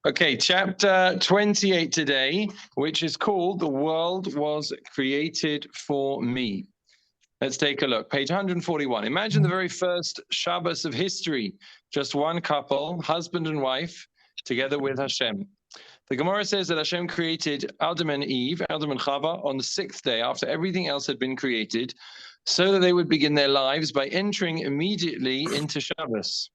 Okay, chapter 28 today, which is called The World Was Created for Me. Let's take a look. Page 141. Imagine the very first Shabbos of history. Just one couple, husband and wife, together with Hashem. The Gemara says that Hashem created Adam and Eve, Adam and Chava, on the sixth day after everything else had been created, so that they would begin their lives by entering immediately into Shabbos.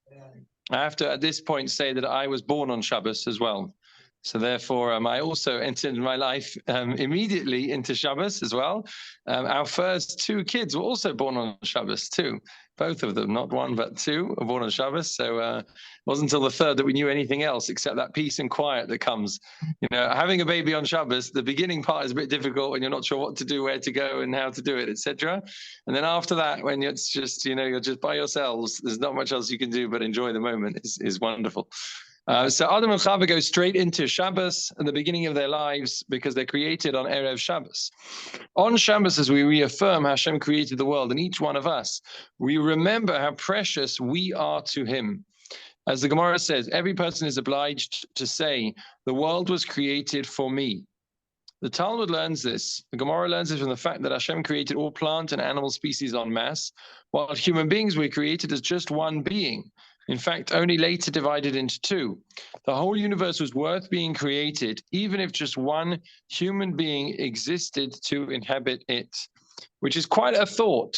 I have to, at this point, say that I was born on Shabbos as well. So therefore, I also entered my life immediately into Shabbos as well. Our first two kids were also born on Shabbos too. Both of them, not one, but two, were born on Shabbos. So it wasn't until the third that we knew anything else except that peace and quiet that comes. You know, having a baby on Shabbos, the beginning part is a bit difficult when you're not sure what to do, where to go, and how to do it, etc. And then after that, when it's just, you know, you're just by yourselves, there's not much else you can do but enjoy the moment. Is wonderful. So Adam and Chava go straight into Shabbos at the beginning of their lives because they're created on Erev Shabbos. On Shabbos, as we reaffirm Hashem created the world and each one of us, we remember how precious we are to Him. As the Gemara says, every person is obliged to say, the world was created for me. The Talmud learns this. The Gemara learns this from the fact that Hashem created all plant and animal species en masse, while human beings were created as just one being. In fact, only later divided into two. The whole universe was worth being created, even if just one human being existed to inhabit it, which is quite a thought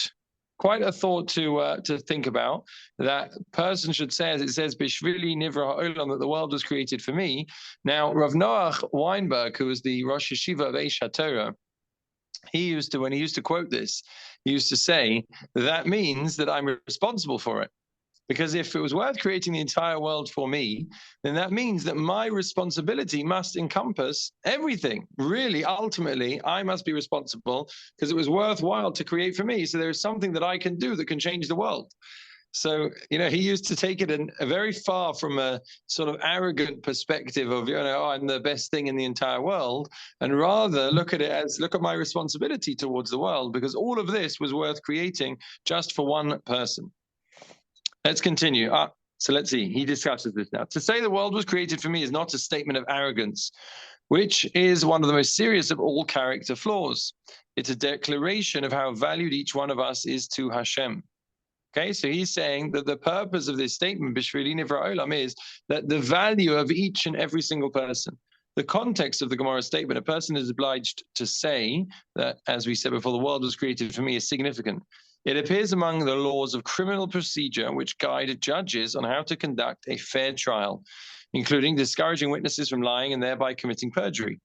to think about. That person should say, as it says, Bishvili Nivra Ha'olam, that the world was created for me. Now, Rav Noach Weinberg, who was the Rosh Yeshiva of Eish HaTorah, when he used to quote this, he used to say, that means that I'm responsible for it. Because if it was worth creating the entire world for me, then that means that my responsibility must encompass everything. Really, ultimately, I must be responsible because it was worthwhile to create for me. So there is something that I can do that can change the world. So, you know, he used to take it a very far from a sort of arrogant perspective of, you know, oh, I'm the best thing in the entire world, and rather look at it as, look at my responsibility towards the world, because all of this was worth creating just for one person. Let's continue. So let's see. He discusses this now. To say the world was created for me is not a statement of arrogance, which is one of the most serious of all character flaws. It's a declaration of how valued each one of us is to Hashem. Okay, so he's saying that the purpose of this statement, Bishvili Nivra Olam, is that the value of each and every single person. The context of the Gemara statement, a person is obliged to say that, as we said before, the world was created for me, is significant. It appears among the laws of criminal procedure which guide judges on how to conduct a fair trial, including discouraging witnesses from lying and thereby committing perjury.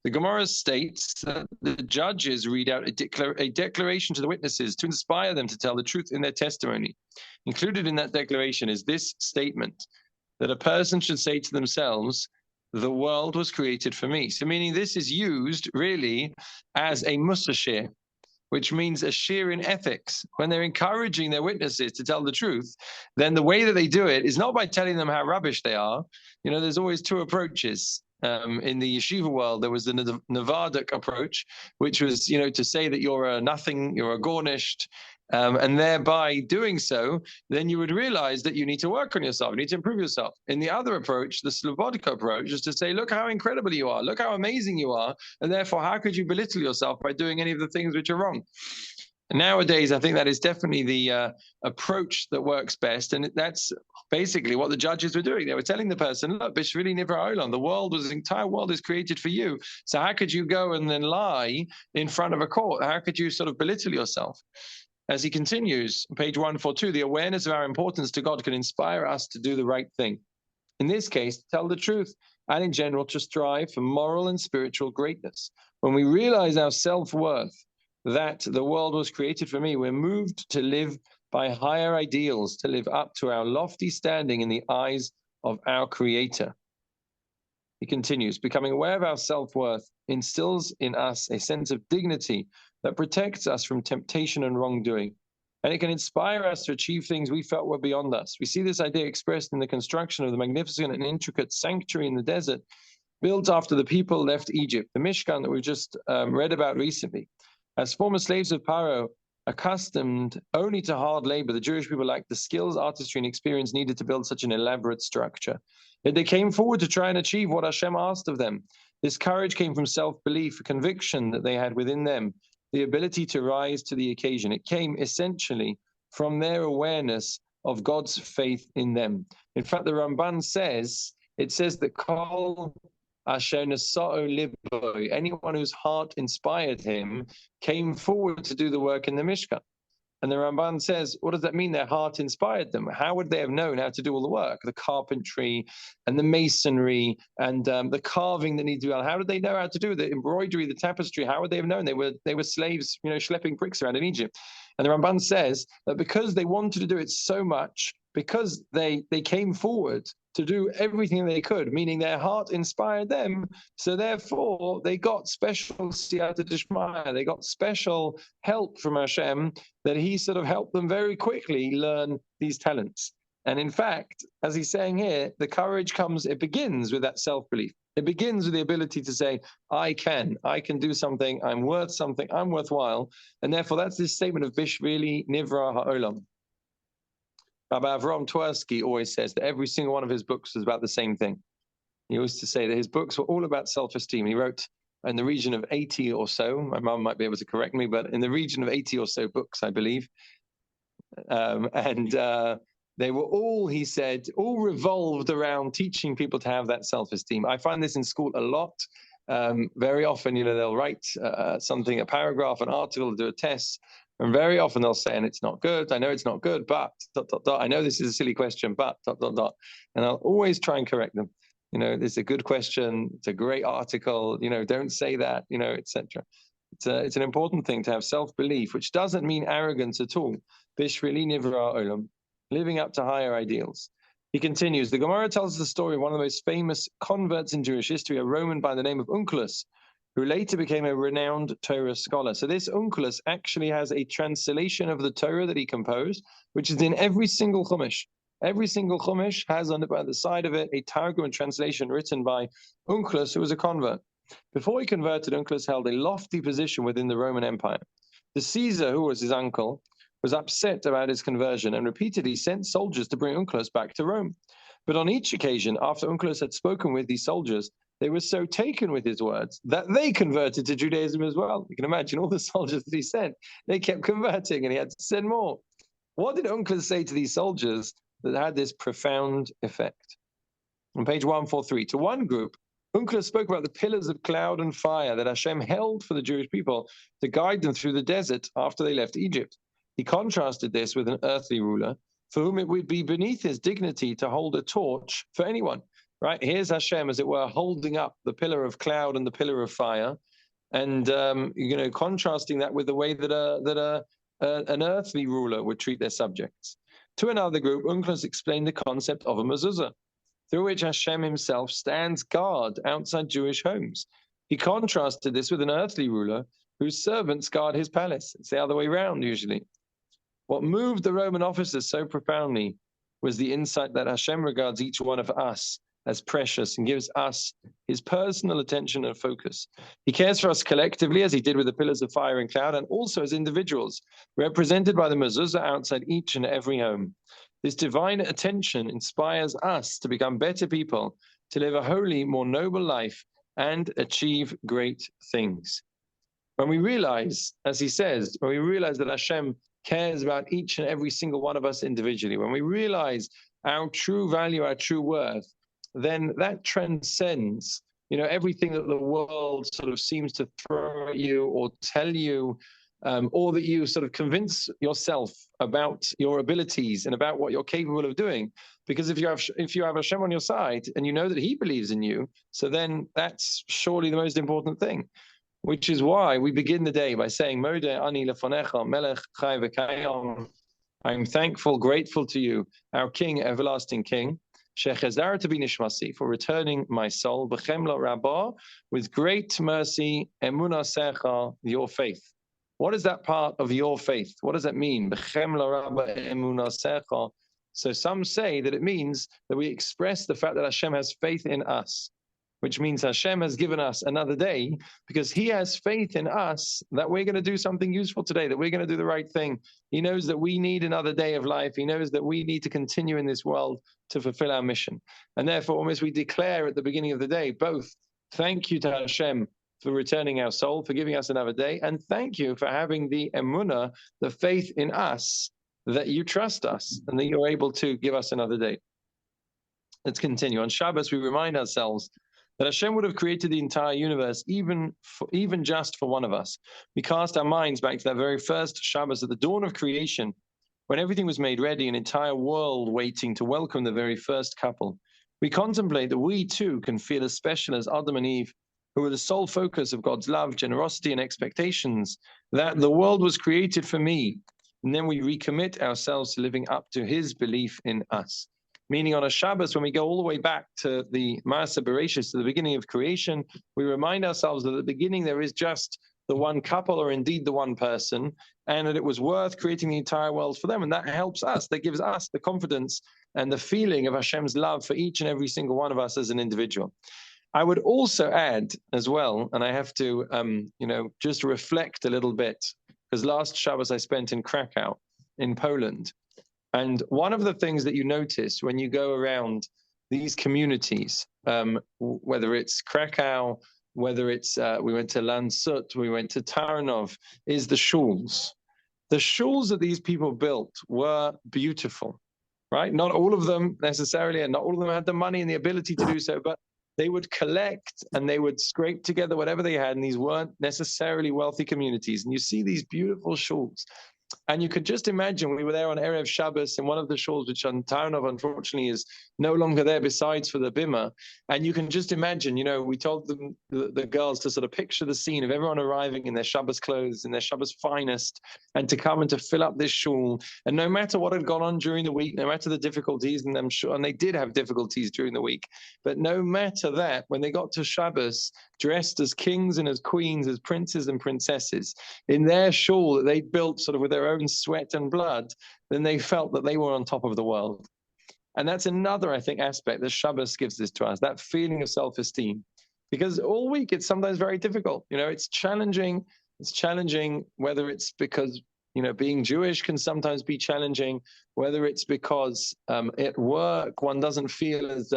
The Gemara states that the judges read out a declaration to the witnesses to inspire them to tell the truth in their testimony. Included in that declaration is this statement, that a person should say to themselves, the world was created for me. So meaning this is used really as a musashir, which means a sheer in ethics. When they're encouraging their witnesses to tell the truth, then the way that they do it is not by telling them how rubbish they are. You know, there's always two approaches. In the yeshiva world, there was the Nevardik approach, which was, you know, to say that you're a nothing, you're a garnished, and thereby doing so, then you would realize that you need to work on yourself, you need to improve yourself. In the other approach, the Slobodka approach, is to say, look how incredible you are, look how amazing you are, and therefore, how could you belittle yourself by doing any of the things which are wrong? And nowadays, I think that is definitely the approach that works best, and that's basically what the judges were doing. They were telling the person, look, Bishvili Nivra Olam, the entire world is created for you. So how could you go and then lie in front of a court? How could you sort of belittle yourself? As he continues, page 142, the awareness of our importance to God can inspire us to do the right thing. In this case, to tell the truth, and in general, to strive for moral and spiritual greatness. When we realize our self-worth, that the world was created for me, we're moved to live by higher ideals, to live up to our lofty standing in the eyes of our Creator. He continues, becoming aware of our self-worth instills in us a sense of dignity that protects us from temptation and wrongdoing, and it can inspire us to achieve things we felt were beyond us. We see this idea expressed in the construction of the magnificent and intricate sanctuary in the desert, built after the people left Egypt, the Mishkan that we've just read about recently. As former slaves of Paro, Accustomed only to hard labor, the Jewish people lacked the skills, artistry, and experience needed to build such an elaborate structure. Yet they came forward to try and achieve what Hashem asked of them. This courage came from self-belief, a conviction that they had within them, the ability to rise to the occasion. It came essentially from their awareness of God's faith in them. In fact, the Ramban says, it says that Kol Asher Nasa'o Libo, anyone whose heart inspired him, came forward to do the work in the Mishkan. And the Ramban says, what does that mean? Their heart inspired them. How would they have known how to do all the work? The carpentry and the masonry and the carving that needs to be done. How did they know how to do the embroidery, the tapestry? How would they have known? They were slaves, schlepping bricks around in Egypt. And the Ramban says that because they wanted to do it so much, because they came forward to do everything they could, meaning their heart inspired them, so therefore they got special siyata d'shmaya, they got special help from Hashem, that he sort of helped them very quickly learn these talents. And in fact, as he's saying here, the courage it begins with that self-belief. It begins with the ability to say, I can do something, I'm worth something, I'm worthwhile. And therefore that's this statement of Bishvili Nivra Ha'olam. Rabbi Avram Twersky always says that every single one of his books was about the same thing. He used to say that his books were all about self-esteem. He wrote in the region of 80 or so, my mom might be able to correct me, but in the region of 80 or so books, I believe. They were all, he said, all revolved around teaching people to have that self-esteem. I find this in school a lot. Very often, they'll write something, a paragraph, an article, do a test, and very often they'll say, and it's not good, I know it's not good, but, ... I know this is a silly question, but, ... And I'll always try and correct them. This is a good question, it's a great article, don't say that, etc. It's an important thing to have self-belief, which doesn't mean arrogance at all. Bishvili Nivra Olam, living up to higher ideals. He continues, the Gemara tells the story of one of the most famous converts in Jewish history, a Roman by the name of Onkelos, who later became a renowned Torah scholar. So this Onkelos actually has a translation of the Torah that he composed, which is in every single Chumash. Every single Chumash has by the side of it a Targum and translation written by Onkelos, who was a convert. Before he converted, Onkelos held a lofty position within the Roman Empire. The Caesar, who was his uncle, was upset about his conversion and repeatedly sent soldiers to bring Onkelos back to Rome. But on each occasion, after Onkelos had spoken with these soldiers, they were so taken with his words that they converted to Judaism as well. You can imagine all the soldiers that he sent, they kept converting and he had to send more. What did Onkelos say to these soldiers that had this profound effect? On page 143, to one group, Onkelos spoke about the pillars of cloud and fire that Hashem held for the Jewish people to guide them through the desert after they left Egypt. He contrasted this with an earthly ruler for whom it would be beneath his dignity to hold a torch for anyone. Right, here's Hashem, as it were, holding up the pillar of cloud and the pillar of fire, and contrasting that with the way that an earthly ruler would treat their subjects. To another group, Onkelos explained the concept of a mezuzah, through which Hashem himself stands guard outside Jewish homes. He contrasted this with an earthly ruler whose servants guard his palace. It's the other way around usually. What moved the Roman officers so profoundly was the insight that Hashem regards each one of us as precious and gives us his personal attention and focus. He cares for us collectively, as he did with the pillars of fire and cloud, and also as individuals, represented by the mezuzah outside each and every home. This divine attention inspires us to become better people, to live a holy, more noble life, and achieve great things. When we realize, as he says, when we realize that Hashem cares about each and every single one of us individually, when we realize our true value, our true worth, then that transcends, everything that the world sort of seems to throw at you or tell you, or that you sort of convince yourself about your abilities and about what you're capable of doing. Because if you have Hashem on your side and you know that he believes in you, so then that's surely the most important thing. Which is why we begin the day by saying, Modeh ani lefonecha, melech chai v'kayom. I'm thankful, grateful to you, our King, everlasting King, shechazarta b'nishmasi, for returning my soul, b'chemla rabbah, with great mercy, emunasecha, your faith. What is that part of your faith? What does that mean? B'chemla rabbah emunasecha. So some say that it means that we express the fact that Hashem has faith in us. which means Hashem has given us another day because he has faith in us that we're going to do something useful today, that we're going to do the right thing. He knows that we need another day of life. He knows that we need to continue in this world to fulfill our mission. And therefore, almost we declare at the beginning of the day, both thank you to Hashem for returning our soul, for giving us another day, and thank you for having the emunah, the faith in us, that you trust us and that you're able to give us another day. Let's continue. On Shabbos, we remind ourselves that Hashem would have created the entire universe, even just for one of us. We cast our minds back to that very first Shabbos at the dawn of creation, when everything was made ready, an entire world waiting to welcome the very first couple. We contemplate that we too can feel as special as Adam and Eve, who were the sole focus of God's love, generosity, and expectations, that the world was created for me. And then we recommit ourselves to living up to his belief in us. Meaning on a Shabbos, when we go all the way back to the Maaseh Bereshis, to the beginning of creation, we remind ourselves that at the beginning there is just the one couple, or indeed the one person, and that it was worth creating the entire world for them. And that helps us, that gives us the confidence and the feeling of Hashem's love for each and every single one of us as an individual. I would also add as well, and I have to, just reflect a little bit, because last Shabbos I spent in Krakow, in Poland. And one of the things that you notice when you go around these communities, whether it's Krakow, whether it's, we went to Landshut, we went to Tarnów, is the shuls. The shuls that these people built were beautiful, right? Not all of them necessarily, and not all of them had the money and the ability to do so, but they would collect and they would scrape together whatever they had, and these weren't necessarily wealthy communities. And you see these beautiful shuls. And you could just imagine, we were there on Erev Shabbos in one of the shuls, which on Tarnów, unfortunately, is no longer there besides for the bimah. And you can just imagine, we told them, the girls, to sort of picture the scene of everyone arriving in their Shabbos clothes, in their Shabbos finest, and to come and to fill up this shul. And no matter what had gone on during the week, no matter the difficulties, and I'm sure, and they did have difficulties during the week, but no matter that, when they got to Shabbos, dressed as kings and as queens, as princes and princesses, in their shul that they built sort of with their own sweat and blood, then they felt that they were on top of the world. And that's another, I think, aspect that Shabbos gives this to us, that feeling of self-esteem. Because all week it's sometimes very difficult. It's challenging. It's challenging, whether it's because being Jewish can sometimes be challenging, whether it's because at work one doesn't feel as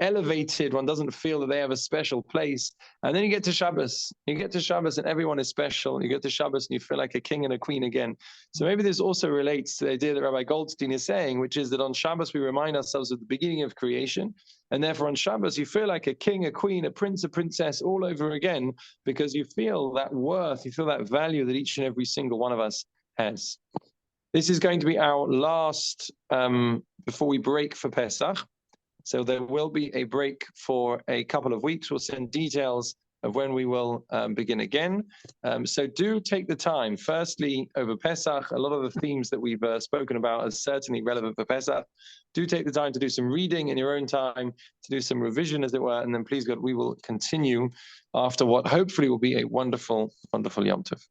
elevated, one doesn't feel that they have a special place. And then you get to Shabbos. You get to Shabbos and everyone is special. You get to Shabbos and you feel like a king and a queen again. So maybe this also relates to the idea that Rabbi Goldstein is saying, which is that on Shabbos we remind ourselves of the beginning of creation. And therefore on Shabbos you feel like a king, a queen, a prince, a princess all over again, because you feel that worth, you feel that value that each and every single one of us has. This is going to be our last before we break for Pesach. So there will be a break for a couple of weeks. We'll send details of when we will begin again. So do take the time. Firstly, over Pesach, a lot of the themes that we've spoken about are certainly relevant for Pesach. Do take the time to do some reading in your own time, to do some revision, as it were, and then please God, we will continue after what hopefully will be a wonderful, wonderful Yom Tov.